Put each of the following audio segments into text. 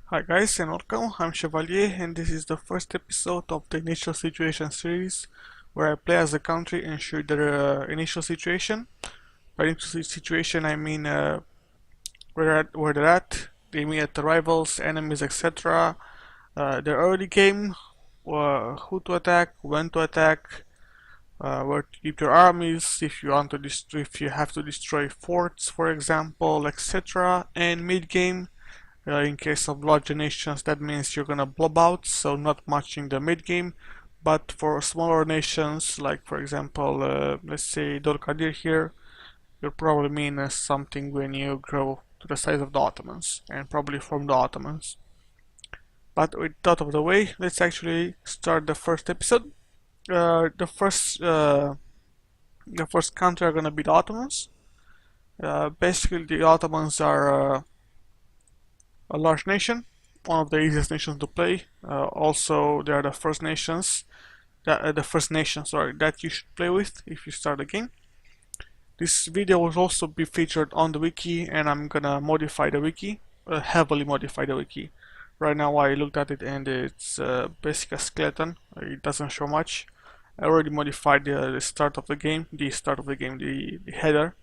Hi guys and welcome, I'm Chevalier and this is the first episode of the Initial Situation series where I play as a country and show their initial situation. By initial situation I mean where they're at, the immediate rivals, enemies, etc. Their early game, who to attack, when to attack, where to keep your armies, if you want to if you have to destroy forts for example, etc. And mid game, in case of larger nations, that means you're gonna blob out, so not much in the mid game. But for smaller nations, like for example, let's say Dorkadir here, you'll probably mean something when you grow to the size of the Ottomans, and probably from the Ottomans. But with that out of the way, let's actually start the first episode. The first country are gonna be the Ottomans. Basically, the Ottomans are a large nation, one of the easiest nations to play. Also, they are the first nations, that you should play with if you start the game. This video will also be featured on the wiki, and I'm gonna modify the wiki, heavily modify the wiki. Right now, I looked at it and it's basically a skeleton. It doesn't show much. I already modified the start of the game, the header,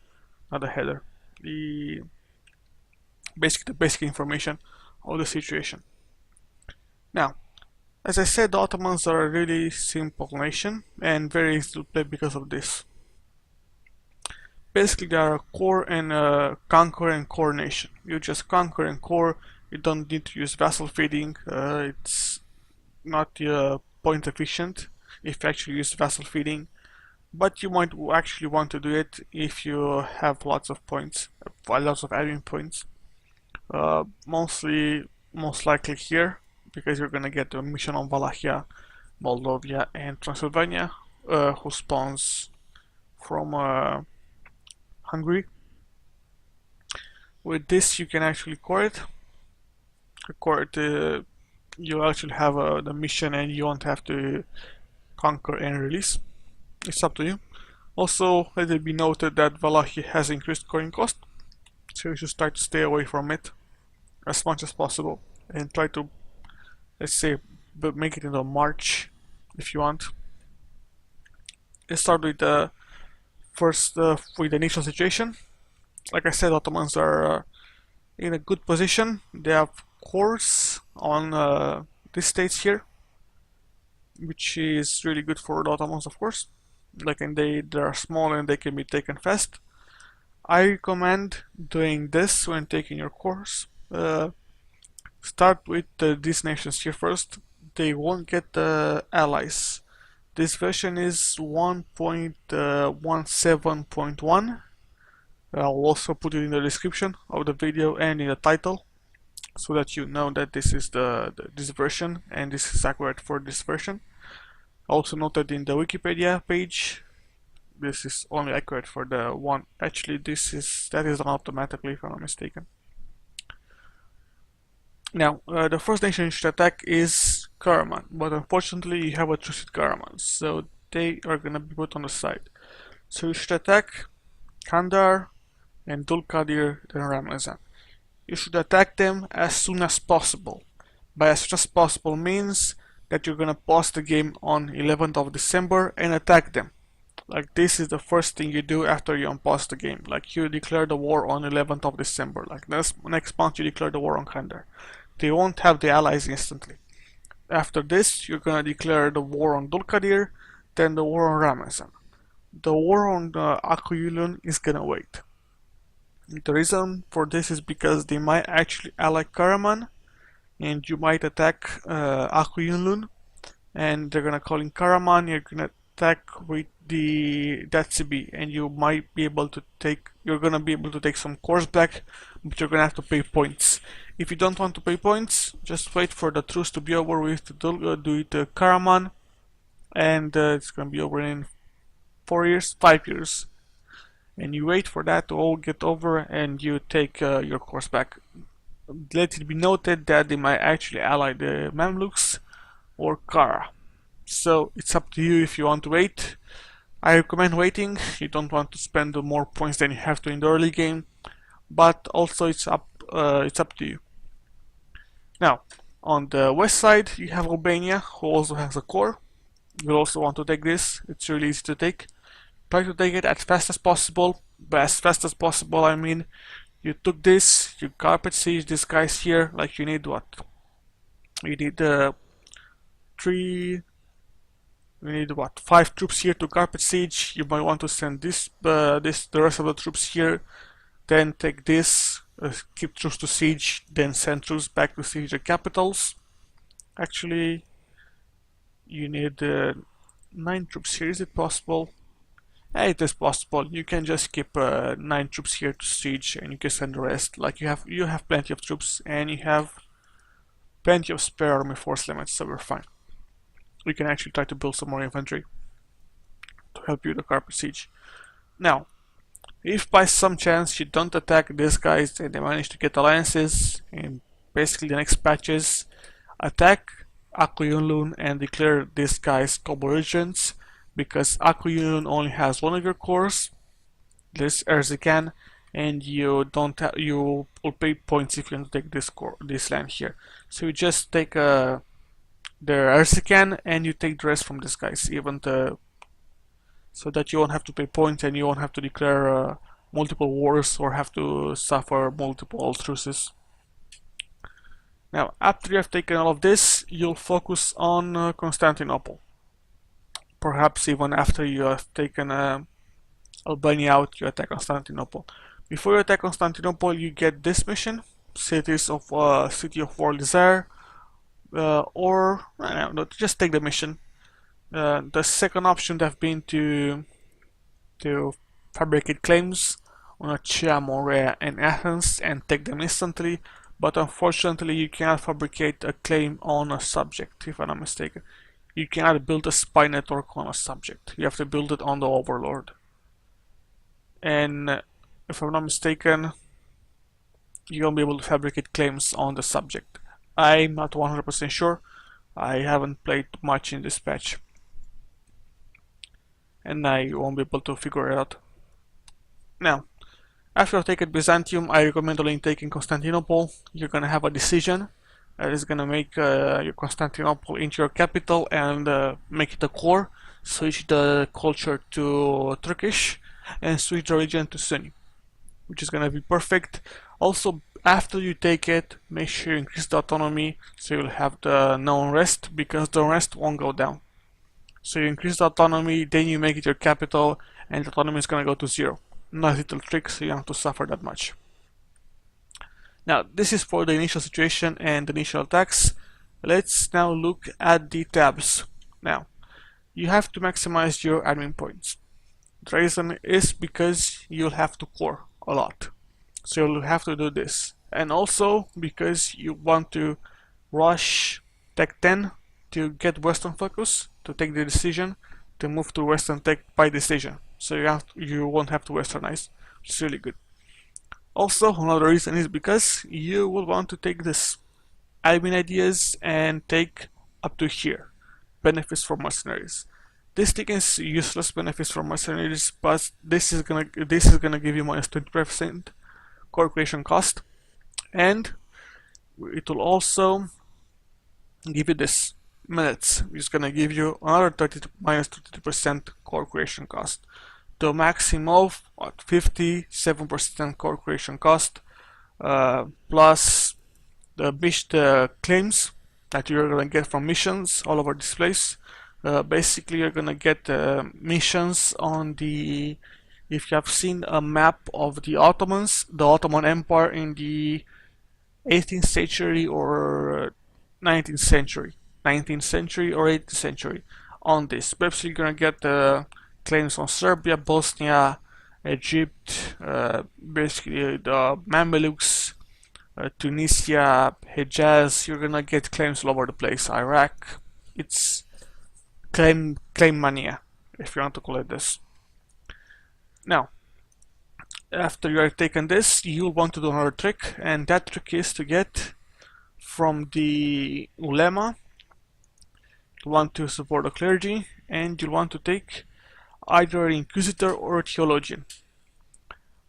not the header, the basic information of the situation. Now, as I said, the Ottomans are a really simple nation and very easy to play because of this. Basically, they are a core and conquer and core nation. You just conquer and core. You don't need to use vassal feeding. It's not point efficient if you actually use vassal feeding, but you might actually want to do it if you have lots of points, lots of admin points. Most likely here, because you're gonna get a mission on Wallachia, Moldavia, and Transylvania, who spawns from Hungary. With this, you can actually core it. You actually have the mission, and you won't have to conquer and release. It's up to you. Also, let it be noted that Wallachia has increased coring cost, so you should try to stay away from it as much as possible and try to, let's say, make it into a march if you want. Let's start with the first with the initial situation. Like I said, Ottomans are in a good position. They have cores on these states here, which is really good for the Ottomans, of course. Like, and they are small and they can be taken fast. I recommend doing this when taking your course. Start with these nations here first. They won't get the allies. This version is 1.17.1. I'll also put it in the description of the video and in the title, so that you know that this is this version and this is accurate for this version. Also noted in the Wikipedia page, this is only accurate for the one. Actually, that is done automatically if I'm not mistaken. Now, the first nation you should attack is Karaman, but unfortunately you have a trusted Karamans, so they are gonna be put on the side. So you should attack Kandar and Dulkadir and Ramazan. You should attack them as soon as possible. By as soon as possible means that you're gonna pause the game on 11th of December and attack them. Like, this is the first thing you do after you unpause the game. Like, you declare the war on 11th of December. Like, next month you declare the war on Kandar. They won't have the allies instantly. After this, you're gonna declare the war on Dulkadir, then the war on Ramazan. The war on Akuyulun is gonna wait. The reason for this is because they might actually ally Karaman, and you might attack Akuyulun, and they're gonna call in Karaman. You're gonna attack with the Datsibi, and you're gonna be able to take some cores back, but you're gonna have to pay points. If you don't want to pay points, just wait for the truce to be over with Karaman, and it's gonna be over in 5 years, and you wait for that to all get over, and you take your cores back. Let it be noted that they might actually ally the Mamluks or Kara, so it's up to you if you want to wait. I recommend waiting. You don't want to spend more points than you have to in the early game, but also it's up to you. Now, on the west side, you have Albania, who also has a core. You'll also want to take this. It's really easy to take. Try to take it as fast as possible. But as fast as possible, I mean, you took this, you carpet siege these guys here. Like you need what? You need three. We need what? 5 troops here to carpet siege. You might want to send the rest of the troops here. Then take this, keep troops to siege. Then send troops back to siege the capitals. Actually, you need 9 troops here. Is it possible? Yeah, it is possible. You can just keep 9 troops here to siege, and you can send the rest. Like you have plenty of troops, and you have plenty of spare army force limits, so we're fine. We can actually try to build some more infantry to help you with the carpet siege. Now, if by some chance you don't attack these guys and they manage to get alliances, in basically the next patches, attack Akuyunlun and declare these guys co-belligerents, because Akuyunlun only has one of your cores, this Erzincan, and you will pay points if you take this land here. So you just take the Erzincan and you take the rest from these guys, so that you won't have to pay points and you won't have to declare multiple wars or have to suffer multiple truces. Now, after you have taken all of this, you'll focus on Constantinople. Perhaps even after you have taken Albania out, you attack Constantinople. Before you attack Constantinople, you get this mission: City of War Desire, or no, just take the mission. The second option would have been to fabricate claims on Achaea, Morea, and Athens and take them instantly, but unfortunately you cannot fabricate a claim on a subject, if I'm not mistaken. You cannot build a spy network on a subject. You have to build it on the overlord. And if I'm not mistaken, you won't be able to fabricate claims on the subject. I'm not 100% sure. I haven't played much in this patch, and I won't be able to figure it out. Now, after I've taken Byzantium, I recommend only taking Constantinople. You're gonna have a decision that is gonna make your Constantinople into your capital and make it a core. Switch the culture to Turkish and switch the religion to Sunni, which is gonna be perfect. Also, after you take it, make sure you increase the autonomy so you'll have the no unrest, because the unrest won't go down. So you increase the autonomy, then you make it your capital, and the autonomy is gonna go to 0. Nice little trick, so you don't have to suffer that much. Now, this is for the initial situation and the initial attacks. Let's now look at the tabs. Now, you have to maximize your admin points. The reason is because you'll have to core a lot. So you'll have to do this. And also because you want to rush Tech 10 to get Western focus, to take the decision, to move to Western Tech by decision. So you won't have to Westernize, which is really good. Also, another reason is because you will want to take this admin ideas and take up to here, benefits for mercenaries. This thing is useless benefits for mercenaries, but this is gonna give you minus 20% core creation cost, and it will also give you this minutes, which is gonna give you another minus 30% core creation cost, to a maximum of what, 57% core creation cost, plus the claims that you're gonna get from missions all over this place. Basically, you're gonna get missions on the. If you have seen a map of the Ottomans, the Ottoman Empire in the 18th century or 19th century, 19th century or 18th century, on this, basically you're gonna get claims on Serbia, Bosnia, Egypt, basically the Mamelukes, Tunisia, Hejaz. You're gonna get claims all over the place. Iraq. It's claim mania, if you want to call it this. Now, after you have taken this, you'll want to do another trick, and that trick is to get from the ulema. You want to support the clergy, and you want to take either an inquisitor or a theologian.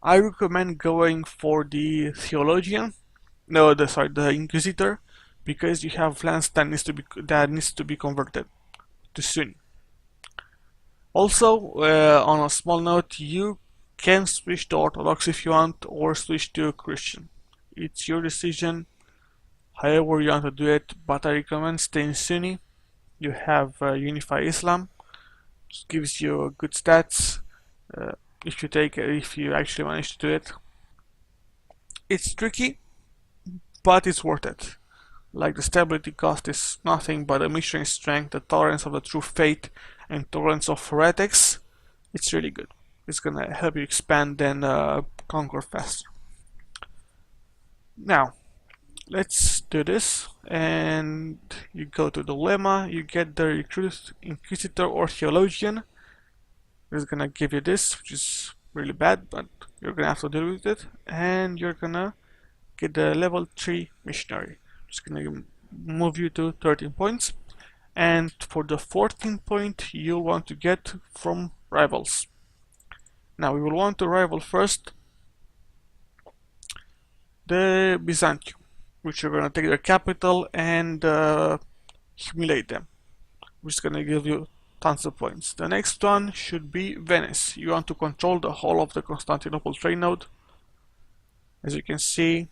I recommend going for the theologian, the inquisitor, because you have lands that needs to be converted to Sunni. Also, on a small note, you can switch to Orthodox if you want, or switch to Christian. It's your decision, however you want to do it, but I recommend staying Sunni. You have Unify Islam, which gives you good stats uh, if you actually manage to do it. It's tricky, but it's worth it. Like the stability cost is nothing but a mixture in strength, the tolerance of the true faith, and tolerance of heretics. It's really good. It's gonna help you expand and conquer faster. Now, let's do this. And you go to the lemma, you get the recruit inquisitor or theologian. It's gonna give you this, which is really bad, but you're gonna have to deal with it. And you're gonna get the level 3 missionary. It's gonna move you to 13 points. And for the 14th point, you'll want to get from rivals. Now we will want to rival first the Byzantium, which you're gonna take their capital and humiliate them, which is gonna give you tons of points. The next one should be Venice. You want to control the whole of the Constantinople trade node. As you can see,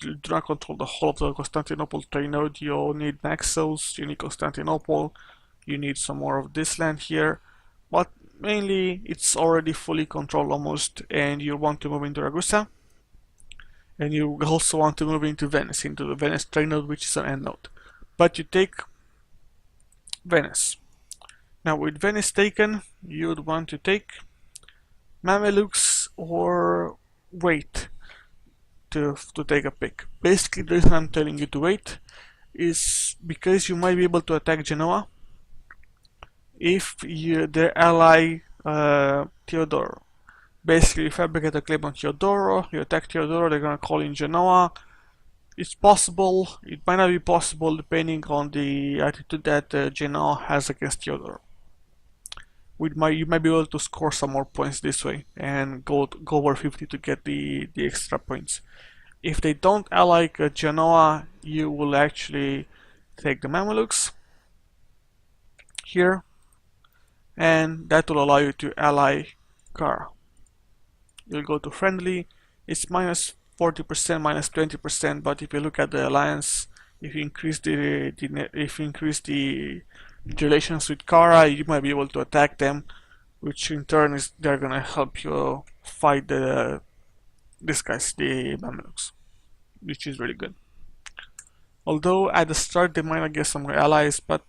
you do not control the whole of the Constantinople trade node. You need Naxos, you need Constantinople, you need some more of this land here, but mainly it's already fully controlled almost, and you want to move into Ragusa, and you also want to move into Venice, into the Venice trade node, which is an end node. But you take Venice. Now with Venice taken, you'd want to take Mamelukes or wait to take a pick. Basically, the reason I'm telling you to wait is because you might be able to attack Genoa if their ally Teodoro. Basically, if I get a claim on Teodoro, you attack Teodoro, they're gonna call in Genoa. It's possible, it might not be possible depending on the attitude that Genoa has against Teodoro. You might be able to score some more points this way and go over 50 to get the extra points. If they don't ally Genoa, you will actually take the Mamelukes here, and that will allow you to ally Kara. You'll go to friendly. It's minus 40%, minus 20%, but if you look at the alliance, if you increase the relations with Kara, you might be able to attack them, which in turn is they're gonna help you fight these guys, the Mamelukes, which is really good. Although at the start they might not get some allies, but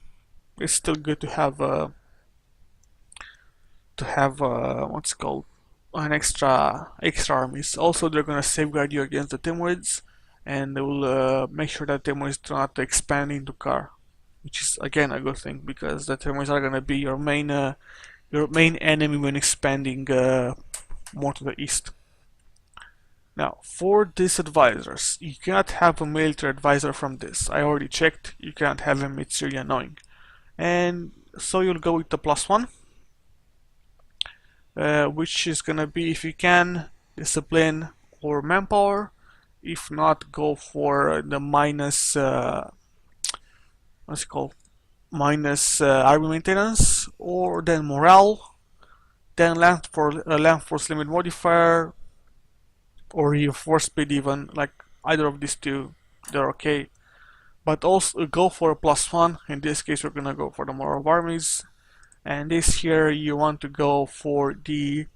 it's still good to have what's it called, an extra armies. Also, they're gonna safeguard you against the Timurids, and they will make sure that Timurids do not expand into Kara, which is again a good thing because the Timurids are gonna be your main enemy when expanding more to the east. Now, for these advisors, you cannot have a military advisor from this. I already checked, you cannot have him, it's really annoying. And so you'll go with the +1, which is gonna be, if you can, discipline or manpower. If not, go for the minus, what's it called? Minus army maintenance, or then morale, then land force limit modifier, or your force speed even. Like either of these two, they're okay. But also go for a +1. In this case, we're gonna go for the morale of armies. And this here, you want to go for the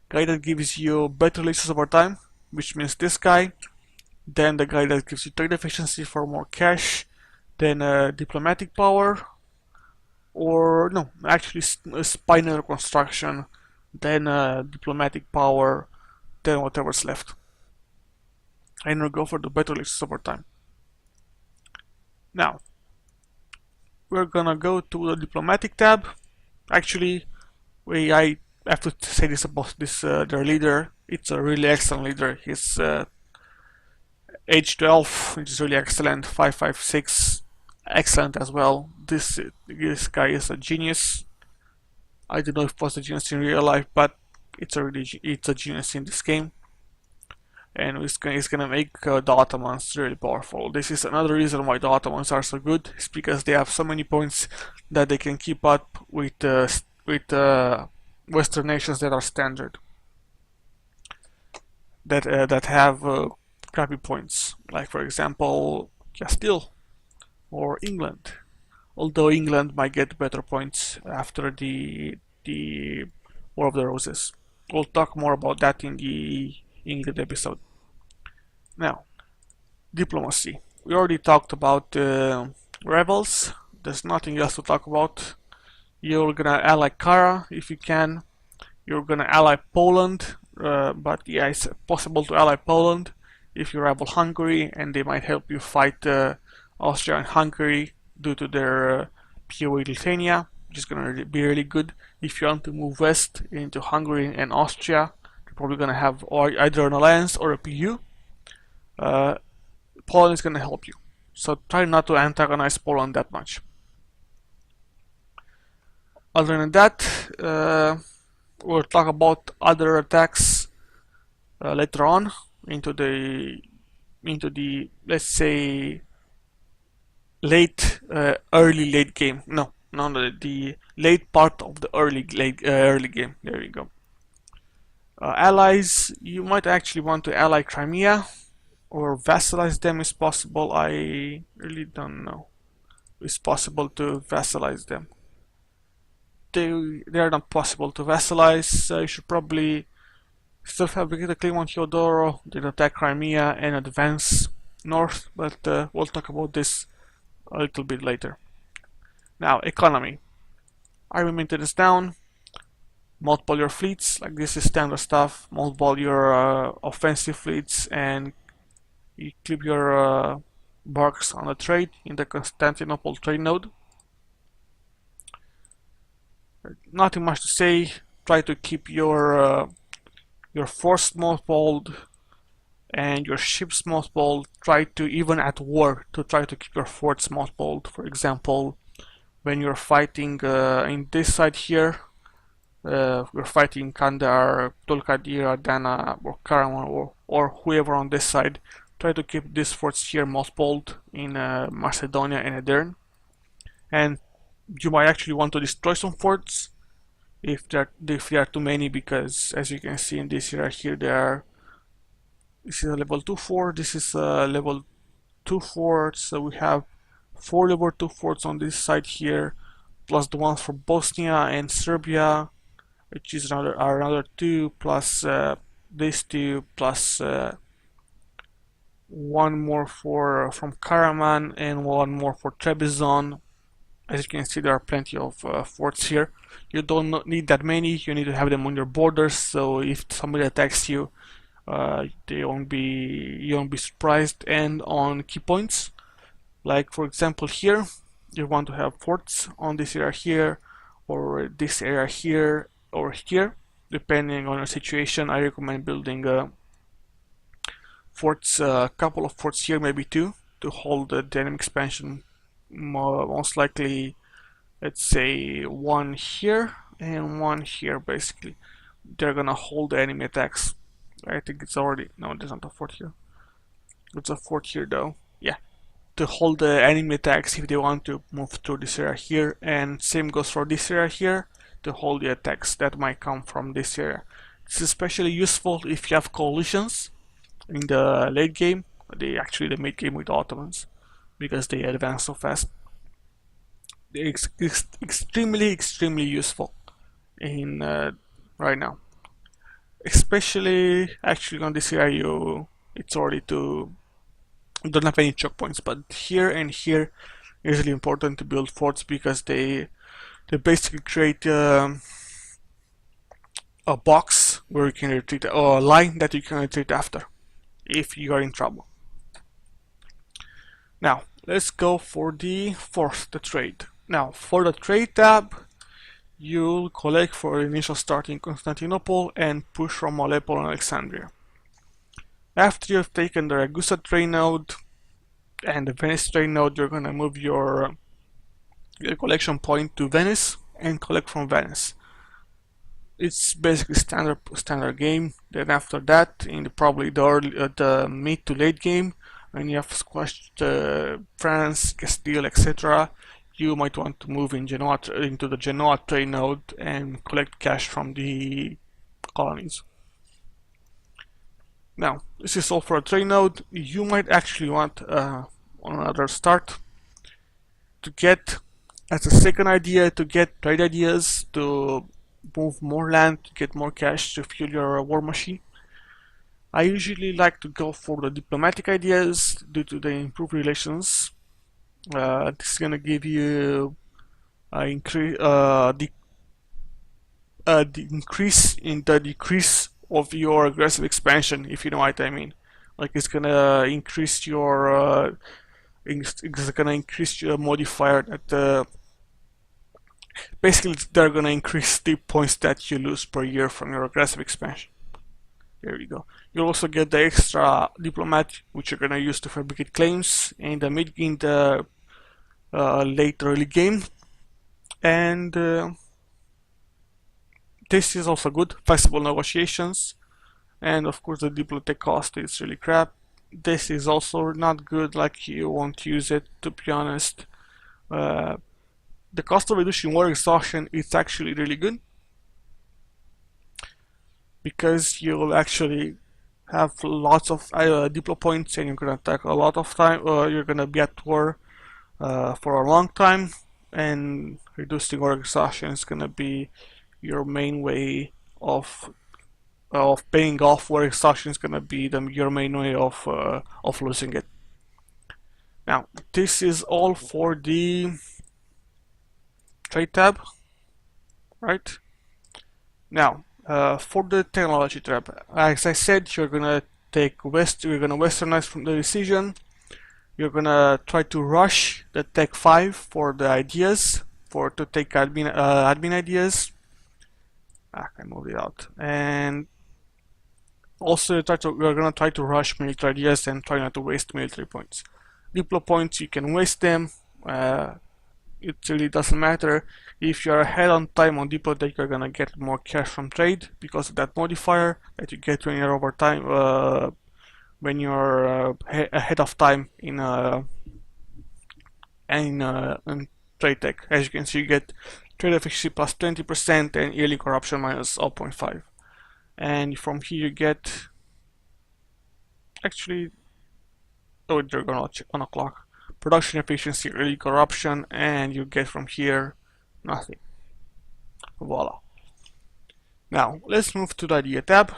guy that gives you better releases over time, which means this guy. Then the guy that gives you trade efficiency for more cash. Then diplomatic power, or no, actually spinal construction, then diplomatic power, then whatever's left. And we'll go for the better releases over time. Now, we're gonna go to the diplomatic tab. Actually, I have to say this about their leader. It's a really excellent leader. He's age 12, which is really excellent. 556, excellent as well. This guy is a genius. I don't know if it was a genius in real life, but it's a genius in this game. and it's gonna make the Ottomans really powerful. This is another reason why the Ottomans are so good. It's because they have so many points that they can keep up with Western nations that are standard, that have crappy points, like for example Castile or England. Although England might get better points after the War of the Roses. We'll talk more about that in the England episode. Now, diplomacy. We already talked about rebels. There's nothing else to talk about. You're gonna ally Kara if you can. You're gonna ally Poland, but yeah, it's possible to ally Poland if you rival Hungary, and they might help you fight Austria and Hungary due to their PoE Lithuania, which is gonna be really good. If you want to move west into Hungary and Austria, you're probably gonna have either an alliance or a PU. Poland is gonna help you, so try not to antagonize Poland that much. Other than that, we'll talk about other attacks later on into the let's say early late game. No, the late part of the early game. There you go. Allies, you might actually want to ally Crimea or vassalize them. Is possible. I really don't know. It's possible to vassalize them. They are not possible to vassalize. You should probably still fabricate a claim on Teodoro, then attack Crimea and advance north, but we'll talk about this a little bit later. Now, economy. Army maintenance down. Mothball your fleets, like this is standard stuff. Mothball your offensive fleets, and you keep your barks on the trade in the Constantinople trade node. Nothing much to say. Try to keep your force mothballed and your ships mothballed. Try to, even at war, to try to keep your forts mothballed. For example, when you're fighting in this side here, you're fighting Kandahar, Tulkadir, Adana, or Karaman, or whoever on this side. Try to keep these forts here mothballed in Macedonia and Edirne. And you might actually want to destroy some forts if there are too many, because as you can see in this area here, this is a level 2 fort, this is a level 2 fort, so we have 4 level 2 forts on this side here, plus the ones for Bosnia and Serbia, which is another 2, plus these 2, plus one more from Karaman and one more for Trebizond. As you can see, there are plenty of forts here. You don't need that many. You need to have them on your borders, so if somebody attacks you, you won't be surprised. And on key points, like for example here, you want to have forts on this area here, or this area here, or here, depending on your situation. I recommend building forts, a couple of forts here, maybe 2, to hold the dynamic expansion. Most likely, let's say 1 here and 1 here. Basically, they're gonna hold the enemy attacks. I think it's already, no, there's not a fort here. There's a fort here though. Yeah, to hold the enemy attacks if they want to move through this area here, and same goes for this area here, to hold the attacks that might come from this area. This is especially useful if you have coalitions in the late game, the mid game with the Ottomans, because they advance so fast. They're extremely useful in right now. Especially actually on this area, it's already you don't have any choke points, but here and here is really important to build forts, because they basically create a box where you can retreat, or a line that you can retreat after if you are in trouble. Now let's go for the trade. Now for the trade tab, you'll collect for initial start in Constantinople and push from Aleppo and Alexandria. After you've taken the Ragusa trade node and the Venice trade node, you're gonna move your collection point to Venice and collect from Venice. it's basically standard game. Then after that, in probably the mid to late game, when you have squashed France, Castile, etc., you might want to move into the Genoa trade node and collect cash from the colonies. Now, this is all for a trade node. You might actually want another start to get, as a second idea, to get trade ideas, to move more land, to get more cash to fuel your war machine. I usually like to go for the diplomatic ideas due to the improved relations. This is gonna give you the increase in the decrease of your aggressive expansion, if you know what I mean. Like it's gonna increase your modifier that basically they're gonna increase the points that you lose per year from your aggressive expansion. There we go. You'll also get the extra diplomat, which you're gonna use to fabricate claims in the late early game, and this is also good. Flexible negotiations, and of course the diplomatic cost is really crap. This is also not good, like you won't use it, to be honest. The cost of reducing war exhaustion is actually really good, because you'll actually have lots of diplo points and you're gonna take a lot of time, you're gonna be at war for a long time, and reducing war exhaustion is gonna be your main way of paying off war exhaustion. Is gonna be your main way of losing it. Now, this is all for the trade tab, right? Now, for the technology tab, as I said, you're gonna westernize from the decision. You're gonna try to rush the Tech 5 for the ideas, to take admin ideas. I can move it out. And also we're gonna try to rush military ideas and try not to waste military points. Diplo points, you can waste them. It really doesn't matter. If you're ahead on time on Diplo Tech, you're gonna get more cash from trade because of that modifier that you get when you're over time, when you're ahead of time in trade tech. As you can see, you get trade efficiency plus 20% and yearly corruption minus 0.5. And from here you get, actually, oh, they're gonna check on a clock. Production efficiency, yearly corruption, and you get from here nothing. Voila. Now let's move to the idea tab.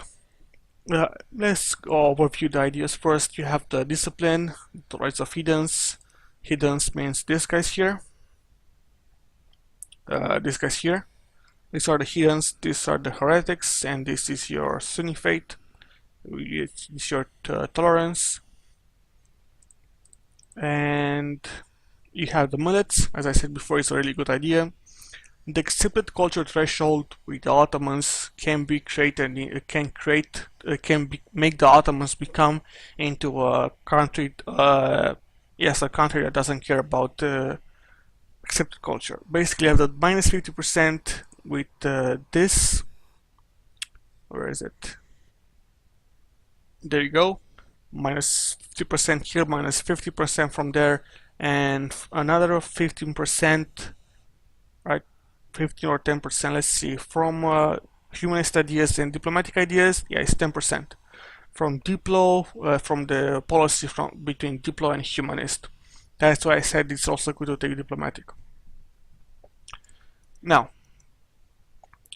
Let's go overview the ideas first. You have the discipline, the rights of heathens. Heathens means this guys here. This guys here. These are the heathens, these are the heretics, and this is your Sunni faith. This is your tolerance. And you have the mullets. As I said before, it's a really good idea. The accepted culture threshold with the Ottomans can be created. Make the Ottomans become into a country. Yes, a country that doesn't care about accepted culture. Basically, I have the minus 50% with this. Where is it? There you go. Minus 50% here, minus 50% from there, and another 15%, right? 15 or 10%, let's see, from humanist ideas and diplomatic ideas. Yeah, it's 10% from Diplo, from the policy between Diplo and humanist. That's why I said it's also good to take diplomatic. Now,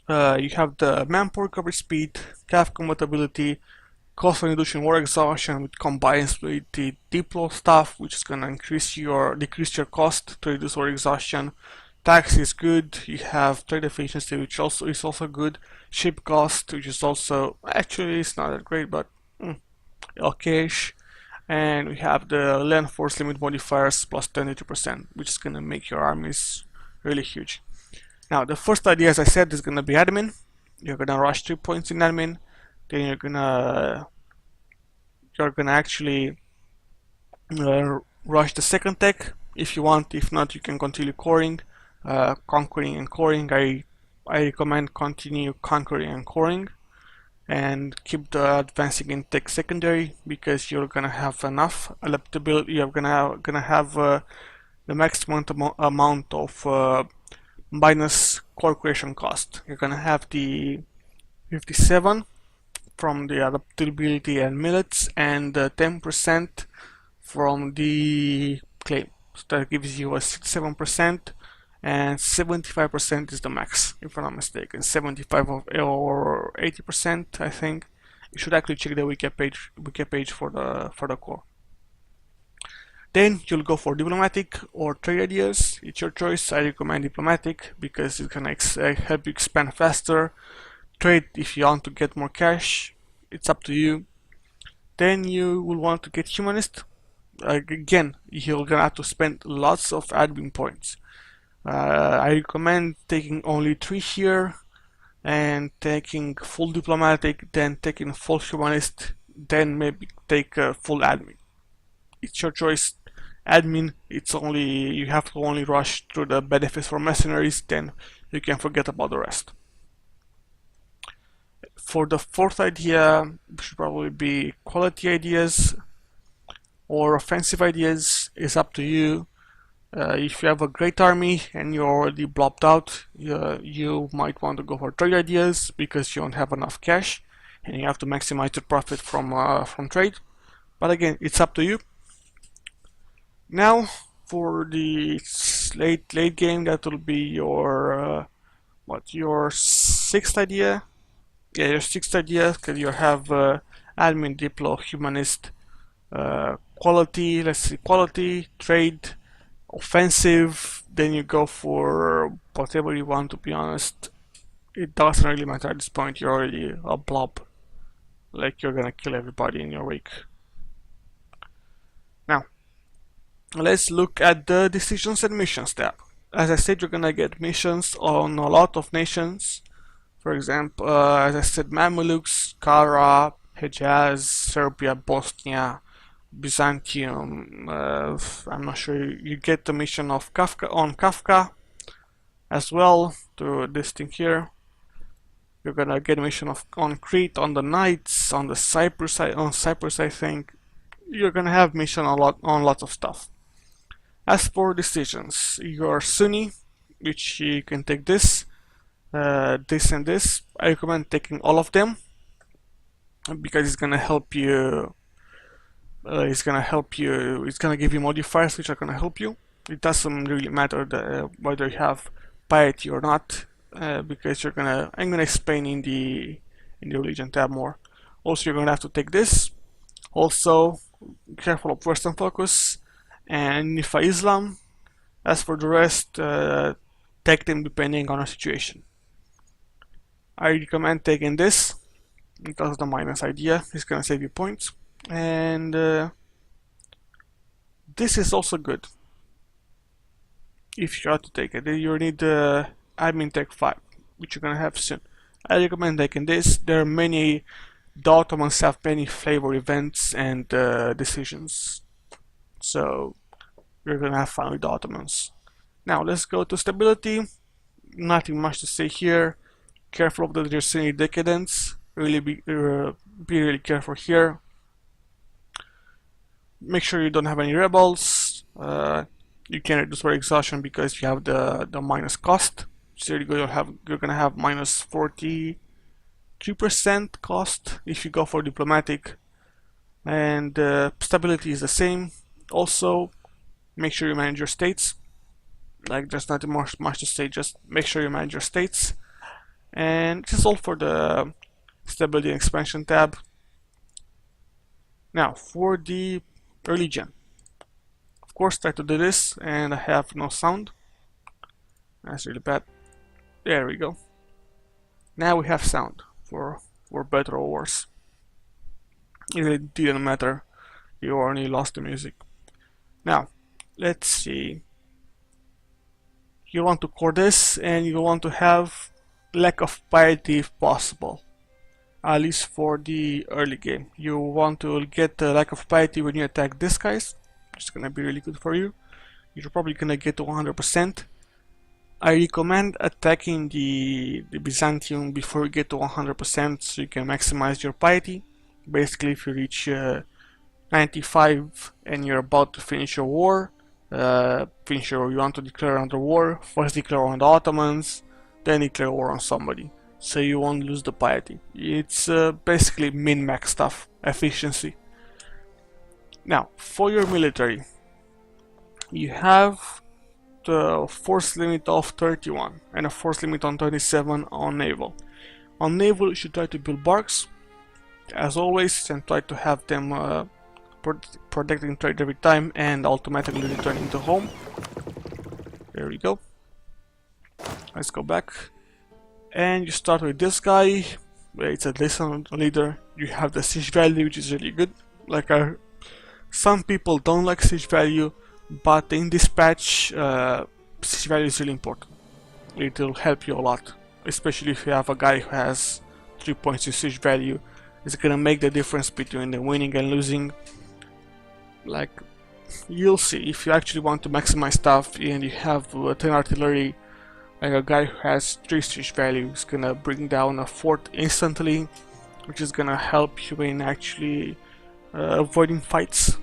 you have the manpower recovery speed, CAF compatibility, cost of induction war exhaustion, which combines with the Diplo stuff, which is gonna decrease your cost to reduce war exhaustion. Tax is good. You have trade efficiency, which also is also good. Ship cost, which is also, actually it's not that great, but okayish. And we have the land force limit modifiers plus 22%, which is gonna make your armies really huge. Now the first idea, as I said, is gonna be admin. You're gonna rush 3 points in admin. Then you're gonna actually rush the second tech if you want. If not, you can continue coring, conquering and coring. I I recommend continue conquering and coring and keep the advancing intake secondary, because you're gonna have enough adaptability. You're gonna have the maximum amount of minus core creation cost. You're gonna have the 57 from the adaptability and millets, and 10% from the claim. So that gives you a 67%, and 75% is the max, if I'm not mistaken. 75 or 80%, I think. You should actually check the wiki page for the core. Then you'll go for diplomatic or trade ideas. It's your choice. I recommend diplomatic because it can help you expand faster. Trade if you want to get more cash. It's up to you. Then you will want to get humanist. Again, you're gonna have to spend lots of admin points. I recommend taking only 3 here, and taking full diplomatic, then taking full humanist, then maybe take full admin. It's your choice. Admin, you have to only rush through the benefits for mercenaries, then you can forget about the rest. For the fourth idea, it should probably be quality ideas or offensive ideas. Is up to you. If you have a great army and you're already blobbed out, you might want to go for trade ideas because you don't have enough cash and you have to maximize your profit from trade. But again, it's up to you. Now for the late game, that will be your your sixth idea. Yeah, your sixth idea, because you have admin, diplo, humanist, quality. Let's see, quality, trade, offensive. Then you go for whatever you want. To be honest, it doesn't really matter at this point. You're already a blob, like you're gonna kill everybody in your wake. Now let's look at the decisions and missions tab. As I said, you're gonna get missions on a lot of nations. For example, as I said, Mamelukes, Kara, Hejaz, Serbia, Bosnia, Byzantium. I'm not sure. You get the mission of Kafka as well to this thing here. You're gonna get a mission on Crete, on the Knights, on the Cyprus, I think. You're gonna have mission on lots of stuff. As for decisions, you're Sunni, which you can take this, this and this. I recommend taking all of them because it's gonna help you. It's gonna give you modifiers which are gonna help you. It doesn't really matter whether you have piety or not, because I'm gonna explain in the religion tab more. Also, you're gonna have to take this. Also, careful of Western focus and Nifa Islam. As for the rest, take them depending on the situation. I recommend taking this because the minus idea is gonna save you points, and this is also good if you have to take it. You need the admin tech 5, which you're gonna have soon. I recommend taking this. There are many. The Ottomans have many flavor events and decisions, so you're gonna have fun with the Ottomans. Now let's go to stability. Nothing much to say here. Careful of the Jersey decadence. Really be really careful here. Make sure you don't have any rebels. You can reduce your exhaustion because you have the minus cost. So you're gonna have minus 43% cost if you go for diplomatic, and stability is the same. Also, make sure you manage your states. Like, there's not much to say. Just make sure you manage your states. And this is all for the stability and expansion tab. Now for the early gen. Of course, try to do this, and I have no sound. That's really bad. There we go. Now we have sound for better or worse. It really didn't matter. You only lost the music. Now let's see. You want to core this, and you want to have lack of piety if possible, at least for the early game. You want to get the lack of piety when you attack these guys. It's gonna be really good for you. You're probably gonna get to 100%. I recommend attacking the Byzantium before you get to 100% so you can maximize your piety. Basically, if you reach 95 and you're about to finish your war, you want to declare another war, first declare on the Ottomans, then declare war on somebody, so you won't lose the piety. It's basically min-max stuff, efficiency. Now, for your military, you have the force limit of 31 and a force limit on 27 on naval. On naval, you should try to build barks, as always, and try to have them protecting trade every time and automatically returning to home. There we go. Let's go back. And you start with this guy. It's a decent leader. You have the siege value, which is really good. Some people don't like siege value, but in dispatch, siege value is really important. It will help you a lot, especially if you have a guy who has 3 points in siege value. It's gonna make the difference between the winning and losing. Like, you'll see, if you actually want to maximize stuff and you have 10 artillery, like a guy who has 3 siege value is gonna bring down a fort instantly, which is gonna help you in actually avoiding fights.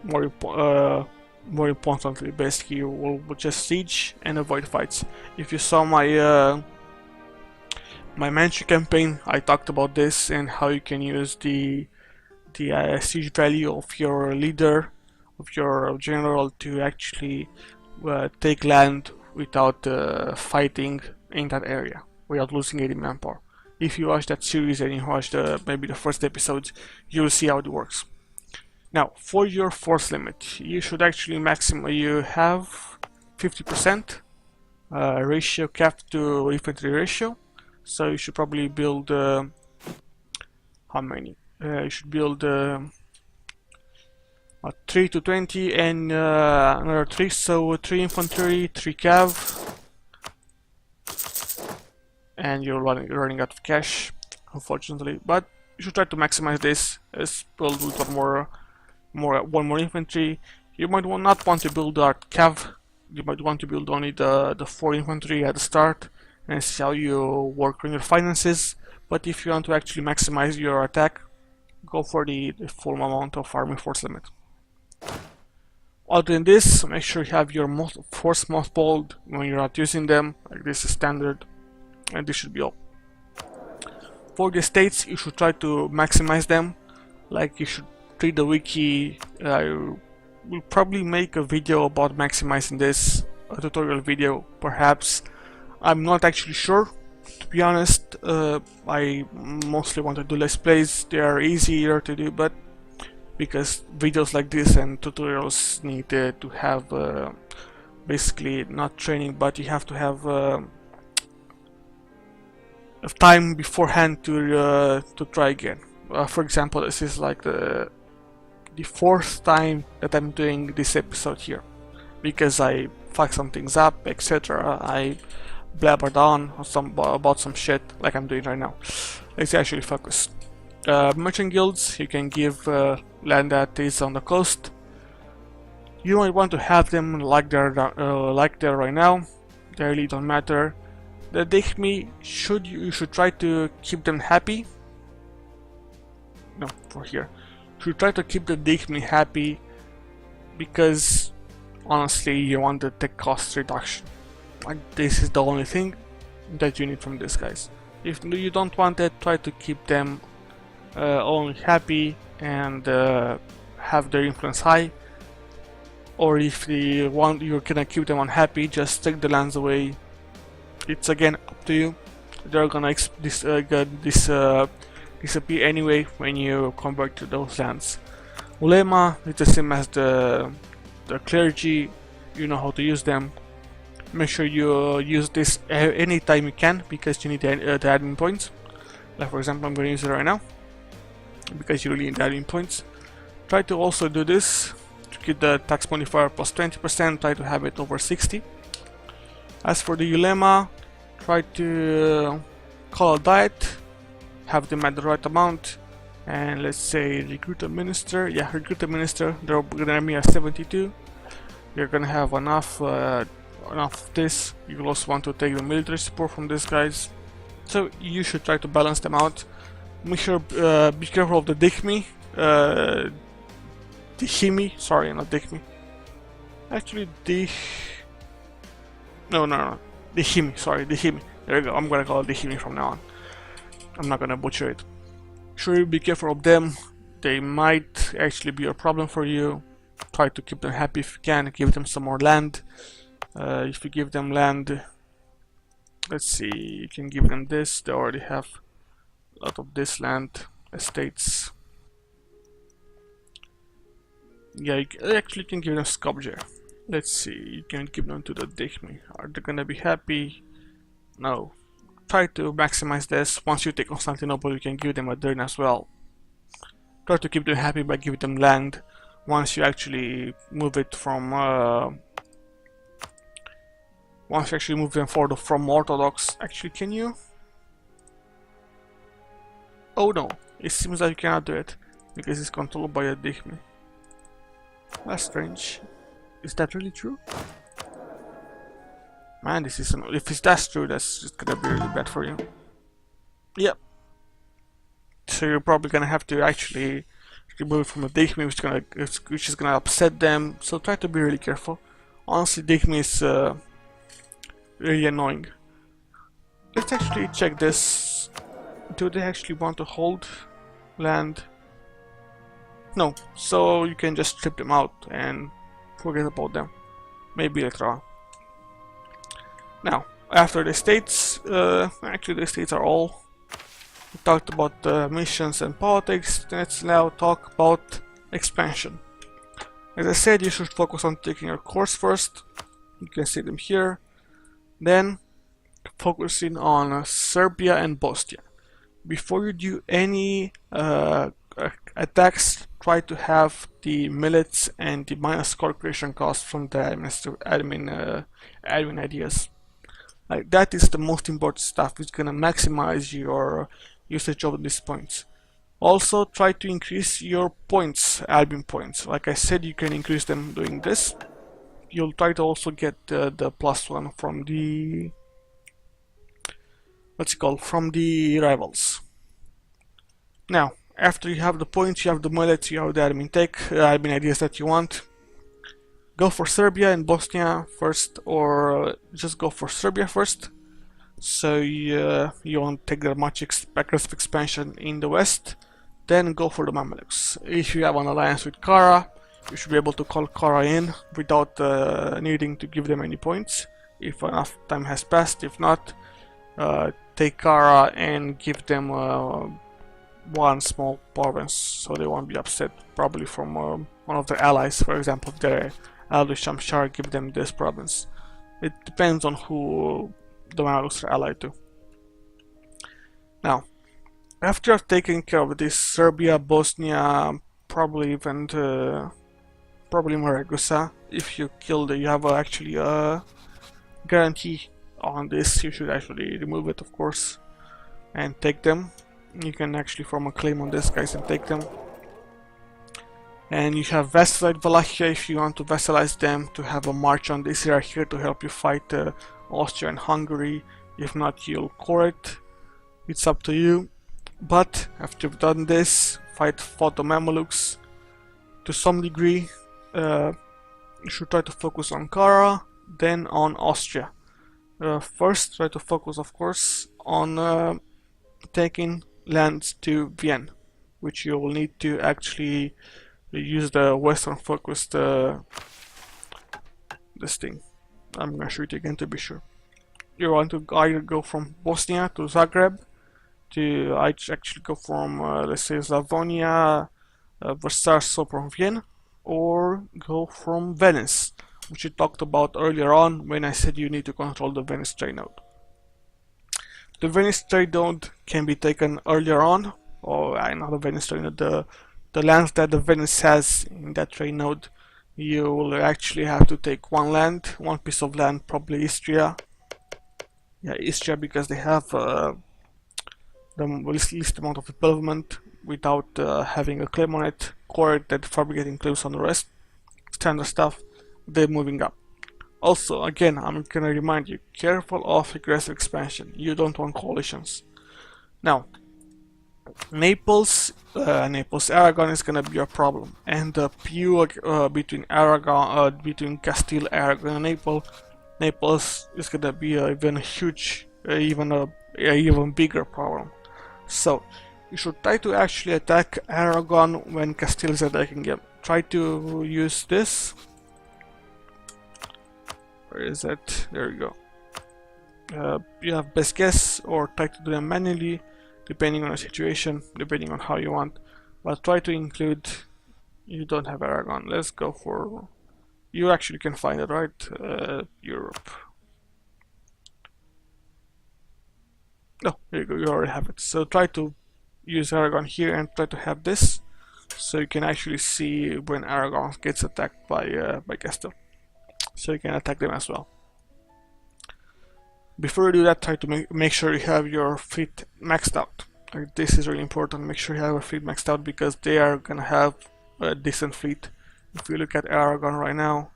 More importantly, basically, you will just siege and avoid fights. If you saw my my Manchu campaign, I talked about this and how you can use the siege value of your leader, of your general, to actually take land without fighting in that area, without losing any manpower. If you watch that series and you watch maybe the first episodes, you will see how it works. Now, for your force limit, you should actually maximum. You have 50% ratio capped to infantry ratio, so you should probably build how many? You should build 3 to 20 and another 3, so 3 infantry, 3 cav, and you're running out of cash, unfortunately. But you should try to maximize this. Let's build with one more infantry. You might not want to build that cav. You might want to build only the 4 infantry at the start and see how you work on your finances. But if you want to actually maximize your attack, go for the full amount of army force limit. Other than this, make sure you have your force mothballed when you're not using them. Like, this is standard, and this should be all. For the states, you should try to maximize them. Like, you should read the wiki. We'll probably make a video about maximizing this, a tutorial video perhaps. I'm not actually sure, to be honest. I mostly want to do let's plays. They are easier to do, but because videos like this and tutorials need to have basically not training, but you have to have time beforehand to try again. For example, this is like the 4th time that I'm doing this episode here, because I fucked some things up, etc. I blabbered on about some shit like I'm doing right now. Let's actually focus. Merchant guilds, you can give land that is on the coast. You might want to have them like they're right now. They really don't matter. The Dichmi, you should try to keep them happy. No, for here. You should try to keep the Dichmi happy, because honestly you want the tech cost reduction. Like, this is the only thing that you need from these guys. If you don't want it, try to keep them only happy and have their influence high. Or if you're gonna keep them unhappy, just take the lands away. It's again up to you. They're gonna disappear anyway when you convert to those lands. Ulema is the same as the clergy. You know how to use them. Make sure you use this anytime you can, because you need the admin points. Like, for example, I'm going to use it right now because you really need the admin points. Try to also do this to get the tax modifier plus 20%. Try to have it over 60. As for the ulema, try to call a diet, have them at the right amount, and let's say recruit a minister. Yeah, recruit a minister. They're gonna be at 72. You're gonna have enough enough of this. You will also want to take the military support from these guys. So you should try to balance them out. Make sure, be careful of the Dihmi. Dihimi, sorry, not Dihmi. Actually, no, Dihimi, sorry, Dihimi. There you go, I'm gonna call it Dihimi from now on. I'm not gonna butcher it. Sure, be careful of them. They might actually be a problem for you. Try to keep them happy if you can. Give them some more land. If you give them land, let's see, you can give them this. They already have a lot of this land, estates. Yeah, you actually can give them Skopje. Let's see, you can give them to the Dihmi. Are they gonna be happy? No. Try to maximize this. Once you take Constantinople, you can give them Aderna as well. Try to keep them happy by giving them land. Once you actually move it from once you actually move them forward from Orthodox, actually can you? Oh no, it seems like you cannot do it because it's controlled by a Dihmi. That's strange. Is that really true? Man, this is if that's true, that's just gonna be really bad for you. Yep. So you're probably gonna have to actually remove it from a Dihmi, which is gonna upset them. So try to be really careful. Honestly, Dihmi is really annoying. Let's actually check this. Do they actually want to hold land? No. So you can just strip them out and forget about them. Maybe later on. Now, after the states, actually the states are all. We talked about missions and politics. Let's now talk about expansion. As I said, you should focus on taking your course first. You can see them here. Then focusing on Serbia and Bosnia. Before you do any attacks, try to have the millets and the minus core creation cost from the admin ideas. Like that is the most important stuff. It's gonna maximize your usage of these points. Also, try to increase your points, admin points. Like I said, you can increase them doing this. You'll try to also get the +1 from the from the rivals. Now, after you have the points, you have the millets, you have the admin tech, admin ideas that you want. Go for Serbia and Bosnia first, or just go for Serbia first. So you won't take that much aggressive expansion in the west. Then go for the Mamluks. If you have an alliance with Kara, you should be able to call Kara in without needing to give them any points if enough time has passed. If not, take Kara and give them one small province so they won't be upset, probably from one of their allies. For example, if they're allied with Shamshar, give them this province. It depends on who the Mamluks are allied to. Now, after I've taken care of this, Serbia, Bosnia, probably even probably Maragusa, if you kill you have actually a guarantee on this. You should actually remove it, of course, and take them. You can actually form a claim on this guys and take them. And you have vassalized Wallachia if you want to vassalize them, to have a march on this area here to help you fight Austria and Hungary. If not, you'll core it. It's up to you. But after you've done this, fought the Mamelukes to some degree. You should try to focus on Kara, then on Austria. First, try to focus, of course, on taking lands to Vienna, which you will need to actually use the western focused this thing. I'm gonna show it again to be sure. You want to either go from Bosnia to Zagreb, to actually go from let's say Slavonia, Warsaw from Vienna, or go from Venice, which we talked about earlier on when I said you need to control the Venice trade node. The Venice trade node can be taken earlier on, or not the Venice trade node, the lands that the Venice has in that trade node. You will actually have to take one piece of land, probably Istria. Yeah, Istria, because they have the least amount of development without having a claim on it, core it, then fabricating claims on the rest. Standard stuff. They're moving up. Also, again, I'm gonna remind you, careful of aggressive expansion. You don't want coalitions. Now, Naples Aragon is gonna be a problem, and the feud between between Castile, Aragon, and Naples is gonna be even huge, even bigger problem. So you should try to actually attack Aragon when Castile is attacking him. Try to use this. Where is it? There you go. You have best guess, or try to do them manually, depending on the situation, depending on how you want. But try to include. You don't have Aragon. Let's go for. You actually can find it, right? Europe. No, here you go. You already have it. So try to use Aragon here and try to have this, so you can actually see when Aragon gets attacked by Castile. So you can attack them as well. Before you do that, try to make sure you have your fleet maxed out. This is really important. Make sure you have a fleet maxed out, because they are gonna have a decent fleet. If you look at Aragon right now,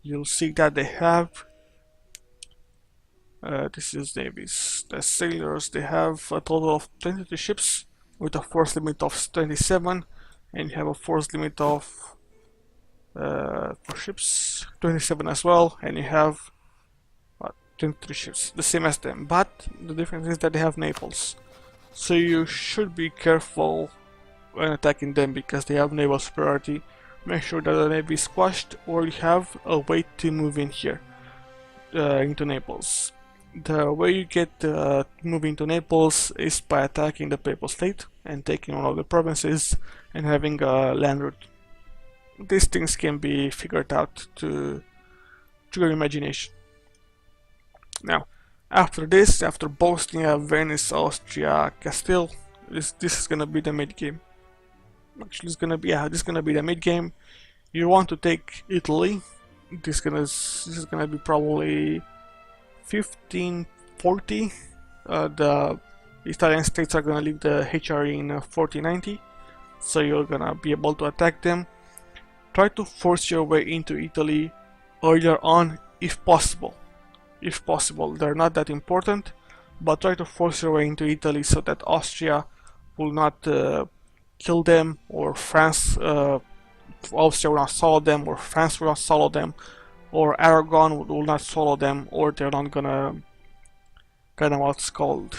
you'll see that they have this is navies. The sailors, they have a total of 22 ships with a force limit of 27, and you have a force limit of for ships 27 as well, and you have 23 ships, the same as them, but the difference is that they have Naples. So you should be careful when attacking them, because they have naval superiority. Make sure that the navy is squashed, or you have a way to move in here into Naples. The way you get moving to Naples is by attacking the Papal State and taking one of the provinces and having a land route. These things can be figured out to your imagination. Now, after this, after Bosnia, Venice, Austria, Castile, this is gonna be the mid game. Actually, this is gonna be the mid game. You want to take Italy. This is gonna be probably 1540. The Italian states are gonna leave the HRE in 1490, so you're gonna be able to attack them. Try to force your way into Italy earlier on, if possible. If possible, they're not that important, but try to force your way into Italy so that Austria will not kill them, or France, Austria will not solo them, or France will not solo them, or Aragon will not solo them, or they're not gonna what's called,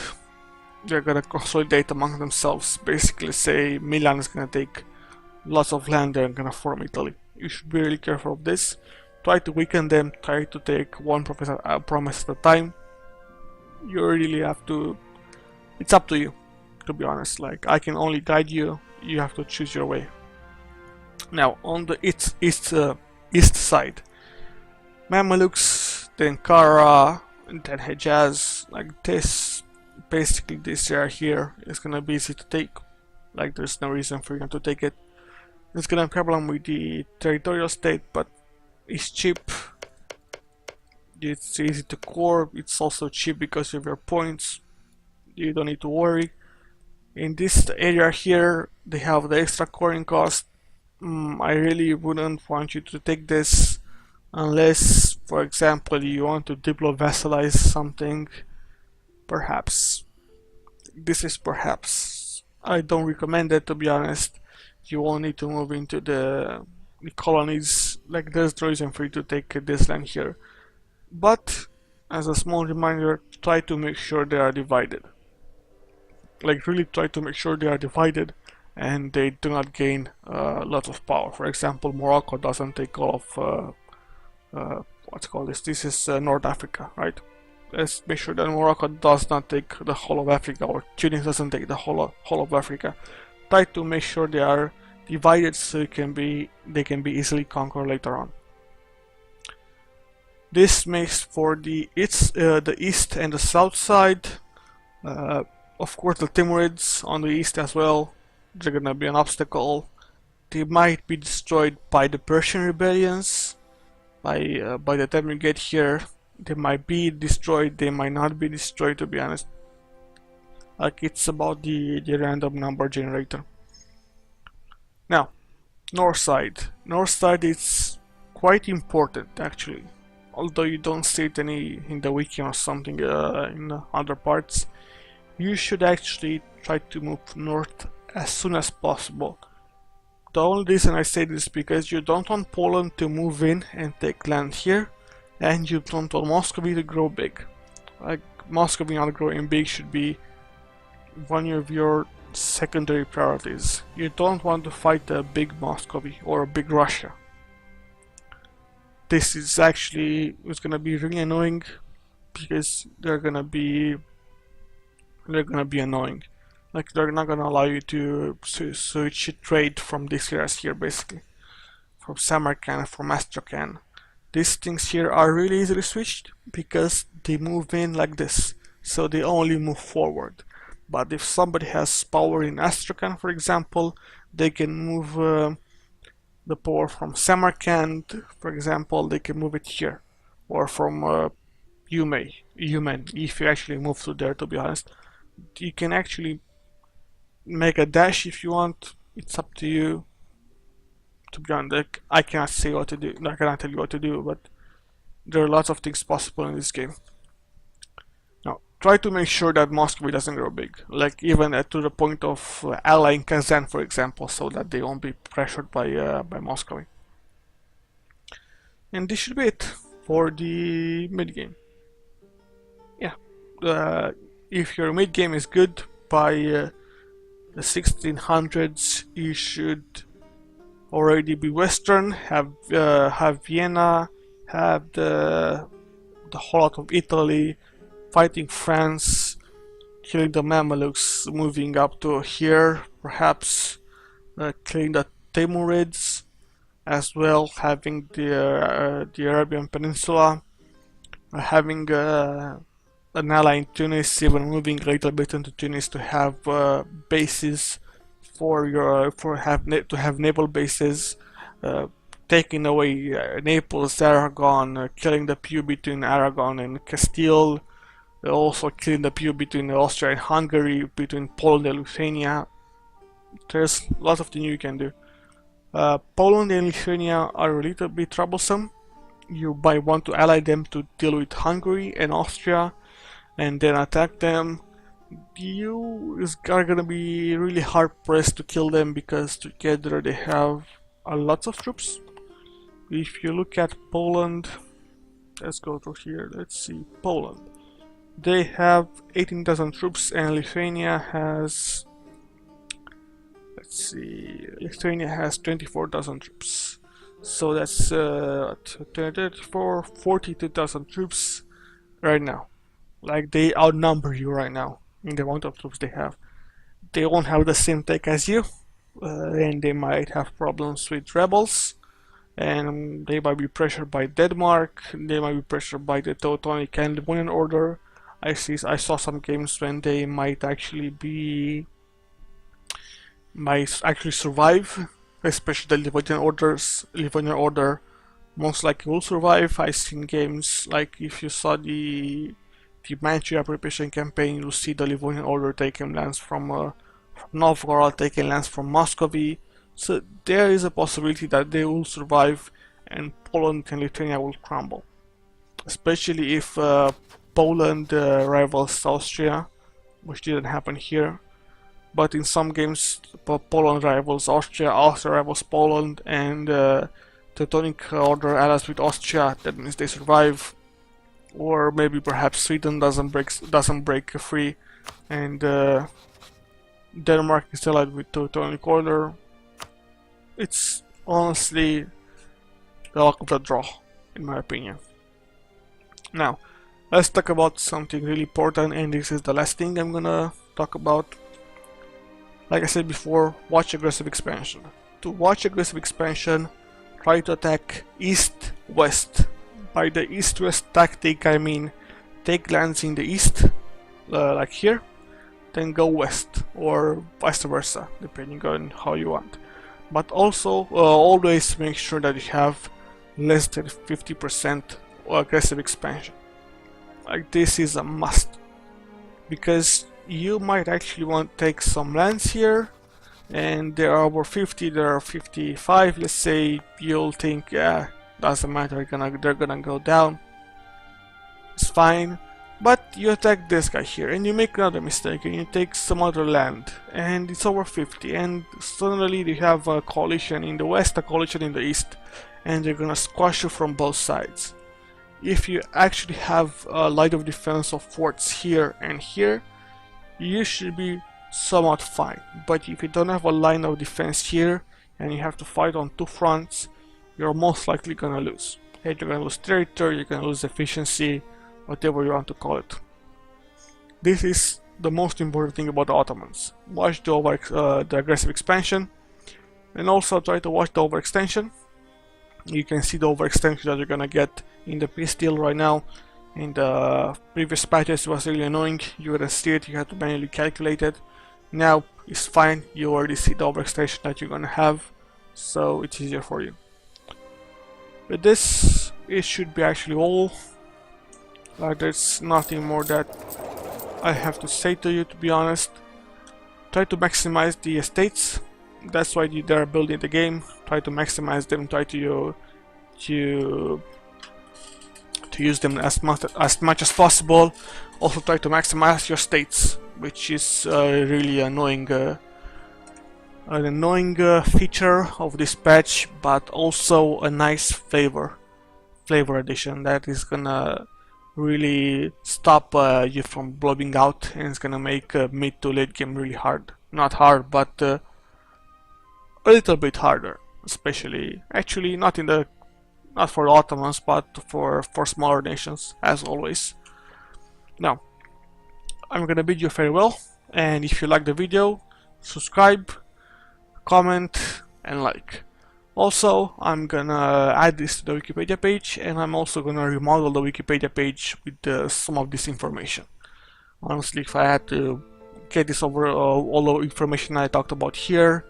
they're gonna consolidate among themselves. Basically say Milan is gonna take lots of land there and gonna form Italy. You should be really careful of this. Try to weaken them, try to take one promise at a time. You really have to, it's up to you, to be honest. Like, I can only guide you, you have to choose your way. Now, on the east side, Mamelukes, then Kara, and then Hejaz, like this. Basically, this area here is gonna be easy to take. Like, there's no reason for you not to take it. It's gonna have a problem with the territorial state, but it's cheap. It's easy to core. It's also cheap because of your points. You don't need to worry. In this area here, they have the extra coring cost. I really wouldn't want you to take this unless, for example, you want to diplo-vassalize something. Perhaps. This is perhaps. I don't recommend it, to be honest. You won't need to move into the colonies. Like, there's no reason for you to take this land here. But, as a small reminder, try to make sure they are divided. Like, really try to make sure they are divided and they do not gain lots of power. For example, Morocco doesn't take all of what's called this. This is North Africa, right? Let's make sure that Morocco does not take the whole of Africa, or Tunis doesn't take the whole of Africa. Try to make sure they are divided so they can be easily conquered later on. This makes for the east and the south side. Of course, the Timurids on the east as well. They're gonna be an obstacle. They might be destroyed by the Persian rebellions. By the time you get here, they might be destroyed. They might not be destroyed, to be honest. Like, it's about the random number generator. Now, north side. North side is quite important actually. Although you don't see it any in the wiki or something in other parts, you should actually try to move north as soon as possible. The only reason I say this is because you don't want Poland to move in and take land here, and you don't want Muscovy to grow big. Like, Muscovy not growing big should be one of your secondary priorities. You don't want to fight a big Muscovy or a big Russia. This is actually gonna be really annoying because they're gonna be annoying. Like, they're not gonna allow you to switch trade from these areas here, basically, from Samarkand, from Astrakhan. These things here are really easily switched because they move in like this, so they only move forward. But if somebody has power in Astrakhan, for example, they can move the power from Samarkand, for example, they can move it here, or from Uman, if you actually move to there. To be honest, you can actually make a dash if you want. It's up to you. To be honest, like, I cannot say what to do. I cannot tell you what to do, but there are lots of things possible in this game. Now, try to make sure that Moscow doesn't grow big, like even to the point of allying Kazan, for example, so that they won't be pressured by Moscow. And this should be it for the mid game. Yeah, if your mid game is good by the 1600s, you should already be Western, have Vienna, have the whole lot of Italy, fighting France, killing the Mamelukes, moving up to here, perhaps killing the Timurids, as well having the Arabian Peninsula, having an ally in Tunis, even moving a little bit into Tunis to have bases to have naval bases, taking away Naples, Aragon, killing the pew between Aragon and Castile, also killing the pew between Austria and Hungary, between Poland and Lithuania. There's lots of things you can do. Poland and Lithuania are a little bit troublesome. You might want to ally them to deal with Hungary and Austria and then attack them. You are gonna be really hard pressed to kill them because together they have a lot of troops. If you look at Poland, let's go through here, let's see, Poland. They have 18,000 troops and Lithuania has, let's see, Lithuania has 24,000 troops. So that's 42,000 troops right now. Like, they outnumber you right now in the amount of troops they have. They won't have the same tech as you, and they might have problems with rebels, and they might be pressured by Denmark, they might be pressured by the Teutonic and Livonian Order. I saw some games when they might actually survive, especially the Livonian Order most likely will survive. I've seen games like, if you saw the Manchuria preparation campaign, you'll see the Livonian Order taking lands from Novgorod, taking lands from Muscovy. So there is a possibility that they will survive and Poland and Lithuania will crumble. Especially if Poland rivals Austria, which didn't happen here. But in some games, Poland rivals Austria, Austria rivals Poland, and Teutonic Order allies with Austria. That means they survive. Or maybe perhaps Sweden doesn't break free, and Denmark is allied with Teutonic Order. It's honestly the luck of the draw, in my opinion. Now, let's talk about something really important, and this is the last thing I'm gonna talk about. Like I said before, watch aggressive expansion. To watch aggressive expansion, try to attack east-west. By the east-west tactic, I mean take lands in the east, like here, then go west, or vice versa, depending on how you want. But also, always make sure that you have less than 50% aggressive expansion. Like, this is a must, because you might actually want to take some lands here, and there are over 50, there are 55, let's say. You'll think, doesn't matter, they're gonna go down. It's fine. But you attack this guy here and you make another mistake and you take some other land and it's over 50, and suddenly you have a coalition in the west, a coalition in the east, and they're gonna squash you from both sides. If you actually have a line of defense of forts here and here, you should be somewhat fine. But if you don't have a line of defense here and you have to fight on two fronts, you're most likely gonna lose. Hey, you're gonna lose territory, you're gonna lose efficiency, whatever you want to call it. This is the most important thing about the Ottomans. Watch the aggressive expansion, and also try to watch the overextension. You can see the overextension that you're gonna get in the peace deal right now. In the previous patches it was really annoying, you wouldn't see it, you had to manually calculate it. Now it's fine, you already see the overextension that you're gonna have, so it's easier for you. With this, it should be actually all. There's nothing more that I have to say to you, to be honest. Try to maximize the estates. That's why they're building the game. Try to maximize them. Try to use them as much as possible. Also try to maximize your states, which is really annoying. An annoying feature of this patch, but also a nice flavor addition that is gonna really stop you from blobbing out, and it's gonna make mid to late game really hard. Not hard, but a little bit harder, especially actually not for the Ottomans, but for smaller nations, as always. Now, I'm gonna bid you farewell, and if you like the video, subscribe, comment, and like. Also, I'm gonna add this to the Wikipedia page, and I'm also gonna remodel the Wikipedia page with some of this information. Honestly, if I had to get this over all the information I talked about here,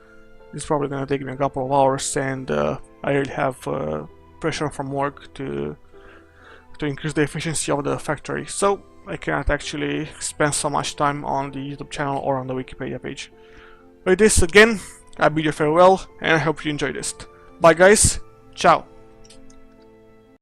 it's probably gonna take me a couple of hours, and I really have pressure from work to increase the efficiency of the factory, so I cannot actually spend so much time on the YouTube channel or on the Wikipedia page. With this, again, I bid you farewell, and I hope you enjoyed this. Bye guys, ciao!